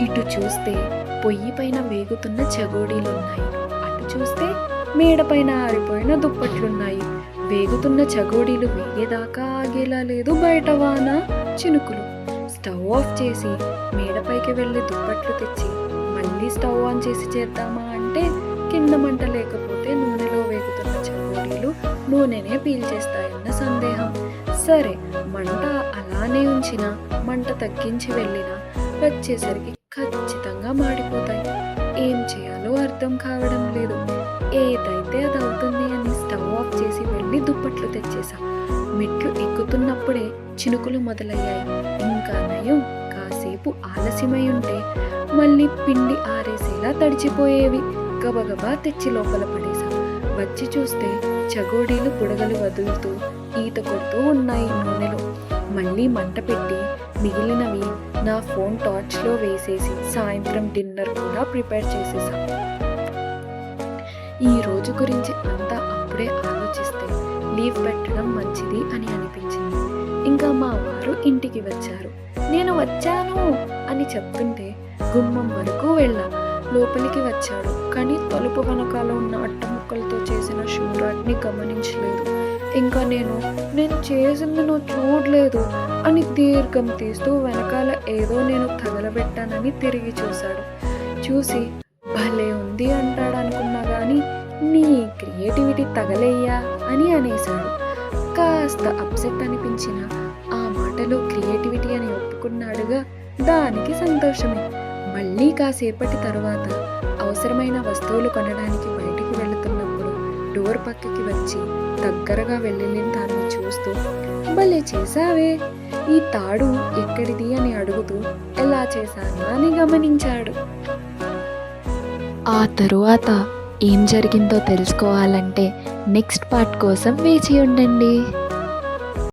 ఇటు చూస్తే పొయ్యి పైన వేగుతున్న చగోడీలున్నాయి. అటు చూస్తే మేడ పైన ఆరిపోయిన దుప్పట్లున్నాయి. వేగుతున్న చగోడీలు వేగేదాకా ఆగేలా లేదు బయట వాన చినుకులు. స్టవ్ ఆఫ్ చేసి మేడపైకి వెళ్ళి దుప్పట్లు తెచ్చి మళ్ళీ స్టవ్ ఆన్ చేసి చేద్దామా అంటే కింద మంట లేకపోతే నూనెలో వేగుతున్న చగోడీలు నూనెనే పీల్చేస్తాయన్న సందేహం. సరే, మంట అలానే ఉంచిన, మంట తగ్గించి వెళ్ళినా వచ్చేసరికి ఖచ్చితంగా మాడిపోతాయి. ఏం చేయాలో అర్థం కావడం లేదు. ఏదైతే అది అవుతుంది అని స్టవ్ ఆఫ్ చేసి వెళ్ళి దుప్పట్లు తెచ్చేసా. మెట్లు ఎక్కుతున్నప్పుడే చినుకులు మొదలయ్యాయి. ఇంకా నయం, కాసేపు ఆలస్యమై ఉంటే మళ్ళీ పిండి ఆరేసేలా తడిచిపోయేవి. గబగబా తెచ్చి లోపల పడేసా. వచ్చి చూస్తే చగోడీలు బుడగలు వదులుతూ ఈత కొడుతూ ఉన్నాయి నూనెలో. మళ్ళీ మంట పెట్టి మిగిలినవి నా ఫోన్ టార్చ్లో వేసేసి సాయంత్రం డిన్నర్ కూడా ప్రిపేర్ చేసేసా. ఈ రోజు గురించి అంతా అప్పుడే ఆలోచిస్తే లీవ్ పెట్టడం మంచిది అని అనిపించింది. ఇంకా మా వారు ఇంటికి వచ్చారు. నేను వచ్చాను అని చెప్తుంటే గుమ్మం వరకు వెళ్ళా. లోపలికి వచ్చాడు. కానీ తలుపు వెనకాల ఉన్న అట్ట ముక్కలతో చేసిన షూ ర్యాక్ని గమనించలేదు. ఇంకా నేను చేసింది నువ్వు చూడలేదు అని దీర్ఘం తీస్తూ వెనకాల ఏదో నేను తగలబెట్టానని తిరిగి చూశాడు. చూసి భలే ఉంది అంటాడనుకున్నా కానీ నీ క్రియేటివిటీ తగలయ్యా అని అనేశాడు. కాస్త అప్సెట్ అనిపించిన ఆ మాటలో క్రియేటివిటీ అని ఒప్పుకున్నాడుగా, దానికి సంతోషమే. మళ్ళీ కాసేపటి తరువాత అవసరమైన వస్తువులు కొనడానికి బయటికి వెళుతున్నప్పుడు డోర్ పక్కకి వచ్చి దగ్గరగా వెళ్ళిన దాన్ని చూస్తూ భలే చేసావే, ఈ తాడు ఎక్కడిది అని అడుగుతూ ఎలా చేశానా అని గమనించాడు. ఆ తరువాత ఏం జరిగిందో తెలుసుకోవాలంటే నెక్స్ట్ పార్ట్ కోసం వేచి ఉండండి.